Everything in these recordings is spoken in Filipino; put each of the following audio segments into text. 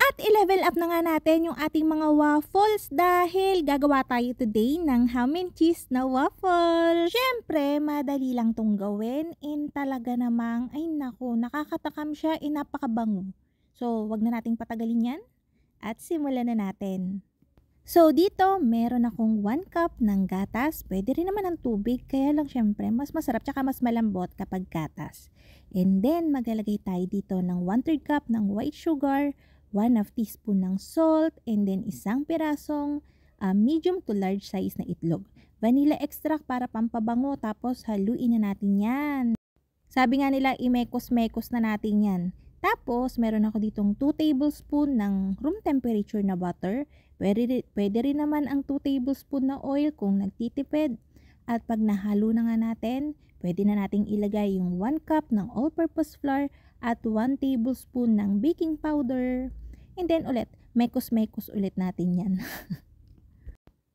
At i-level up na nga natin yung ating mga waffles dahil gagawa tayo today ng ham and cheese na waffles. Siyempre, madali lang tong gawin and talaga namang, ay naku, nakakatakam siya, napakabango. So, wag na nating patagalin yan at simulan na natin. So, dito, meron akong 1 cup ng gatas. Pwede rin naman ng tubig, kaya lang syempre, mas masarap tsaka mas malambot kapag gatas. And then, maglalagay tayo dito ng 1/3 cup ng white sugar, 1/2 teaspoon ng salt, and then isang pirasong medium to large size na itlog. Vanilla extract para pampabango, tapos haluin na natin yan. Sabi nga nila, imekos-mekos na natin yan. Tapos, meron ako ditong 2 tablespoon ng room temperature na butter. Pwede rin naman ang 2 tablespoon na oil kung nagtitipid. At pag nahalo na nga natin, pwede na nating ilagay yung 1 cup ng all-purpose flour at 1 tablespoon ng baking powder. And then ulit, mekos-mekos ulit natin yan.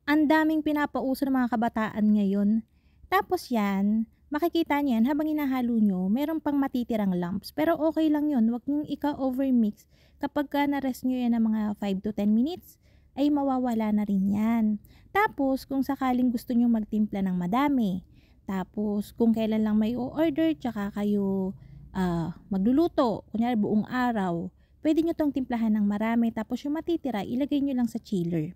Ang daming pinapauso ng mga kabataan ngayon. Tapos yan, makikita niyan habang inahalo nyo, meron pang matitirang lumps. Pero okay lang yun, huwag nyo ika-overmix. Kapag ka na-rest nyo yan ng mga 5 to 10 minutes, ay mawawala na rin yan. Tapos, kung sakaling gusto nyo magtimpla ng madami, tapos kung kailan lang may o-order, tsaka kayo magluluto, kunyari buong araw, pwede nyo tong timplahan ng marami, tapos yung matitira, ilagay nyo lang sa chiller.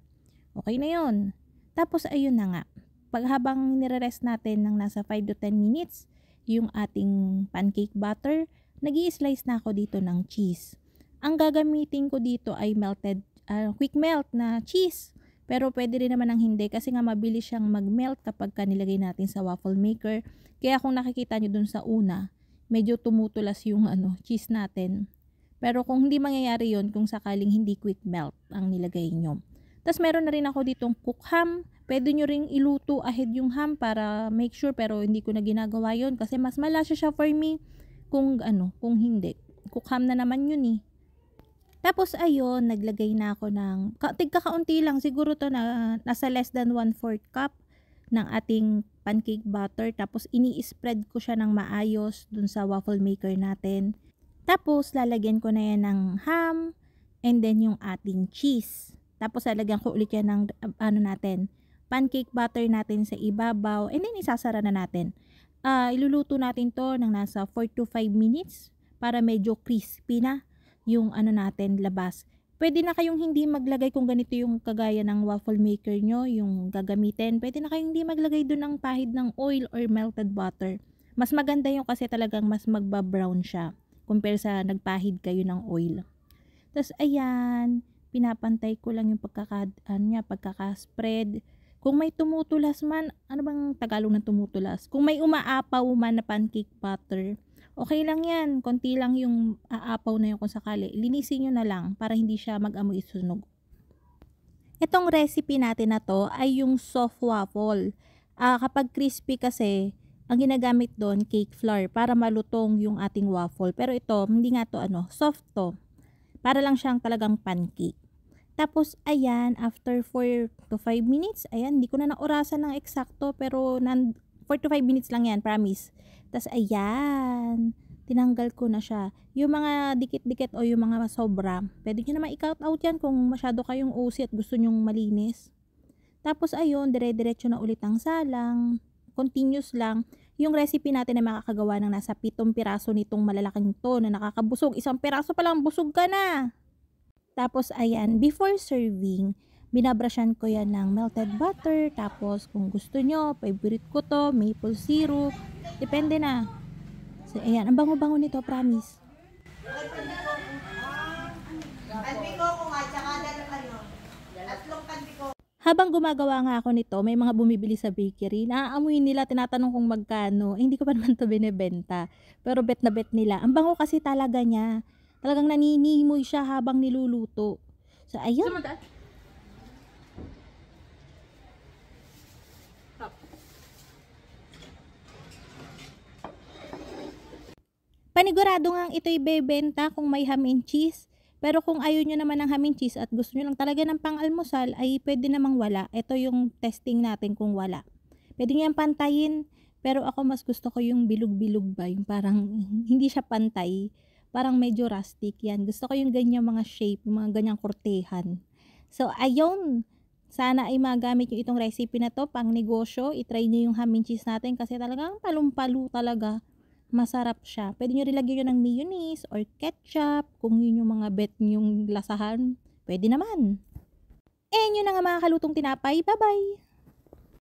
Okay na yun. Tapos, ayun na nga. Pag habang nire-rest natin ng nasa 5 to 10 minutes, yung ating pancake butter, nag-i-slice na ako dito ng cheese. Ang gagamitin ko dito ay quick melt na cheese. Pero pwede rin naman ang hindi kasi nga mabilis siyang mag-melt kapag nilagay natin sa waffle maker. Kaya kung nakikita nyo dun sa una, medyo tumutulas yung cheese natin. Pero kung hindi mangyayari yon kung sakaling hindi quick melt ang nilagay nyo. Tapos meron na rin ako ditong cook ham. Pwede nyo ring iluto ahead yung ham para make sure, pero hindi ko na ginagawa yon kasi mas malasa siya for me kung hindi. Cook ham na naman yun eh. Tapos ayun, naglagay na ako ng tigkakaunti lang, siguro to na nasa less than 1/4 cup ng ating pancake butter. Tapos ini-spread ko siya ng maayos dun sa waffle maker natin. Tapos lalagyan ko na yan ng ham and then yung ating cheese. Tapos lalagyan ko ulit yan ng pancake butter natin sa ibabaw and then isasara na natin. Iluluto natin to ng nasa 4 to 5 minutes para medyo crispy na yung natin labas. Pwede na kayong hindi maglagay kung ganito yung kagaya ng waffle maker nyo, yung gagamitin. Pwede na kayong hindi maglagay dun ng pahid ng oil or melted butter. Mas maganda yung kasi talagang mas magba-brown siya compare sa nagpahid kayo ng oil. Tapos ayan, pinapantay ko lang yung pagkaka-spread. Kung may tumutulas man, ano bang Tagalog ng tumutulas? Kung may umaapaw man na pancake butter, okay lang yan. Konti lang yung aapaw na yun kung sakali. Linisin nyo na lang para hindi siya mag-amoy sunog. Itong recipe natin na to ay yung soft waffle. Kapag crispy kasi, ang ginagamit doon, cake flour para malutong yung ating waffle. Pero ito, hindi nga to soft to. Para lang siyang talagang pancake. Tapos, ayan, after 4 to 5 minutes, ayan, hindi ko na naorasan ng eksakto, pero 4 to 5 minutes lang yan, promise. Tapos, ayan, tinanggal ko na siya. Yung mga dikit-dikit o yung mga sobra, pwede nyo naman i-cut out yan kung masyado kayong usi at gusto nyong malinis. Tapos, ayun, dire-diretso na ulit ang salang. Continuous lang. Yung recipe natin na makakagawa ng nasa 7 piraso nitong malalaking to na nakakabusog. 1 piraso pa lang, busog ka na. Tapos, ayan, before serving, binabrushan ko yan ng melted butter. Tapos, kung gusto nyo, favorite ko to, maple syrup. Depende na. So, ayan, ang bango-bango nito, promise. Habang gumagawa nga ako nito, may mga bumibili sa bakery. Naaamoy nila, tinatanong kung magkano. Hindi ko pa naman to binibenta. Pero bet na bet nila. Ang bango kasi talaga niya. Talagang naninimoy siya habang niluluto. So, ayun. Panigurado nga ito'y bebenta kung may ham and cheese. Pero kung ayaw nyo naman ng ham and cheese at gusto nyo lang talaga ng pang-almusal, ay pwede namang wala. Ito yung testing natin kung wala. Pwede nyo yung pantayin. Pero ako mas gusto ko yung bilog-bilog ba. Yung parang hindi siya pantay. Parang medyo rustic yan. Gusto ko yung ganyan mga shape, yung mga ganyang kortehan. So, ayun. Sana ay magamit yung itong recipe na 'to pang negosyo. I-try niyo yung ham and cheese natin kasi talagang talong-palo talaga. Masarap siya. Puwede niyo rin lagyan yun ng mayonnaise or ketchup kung yun yung mga bet niyong lasahan, puwede naman. And yun na nga mga kalutong tinapay. Bye-bye.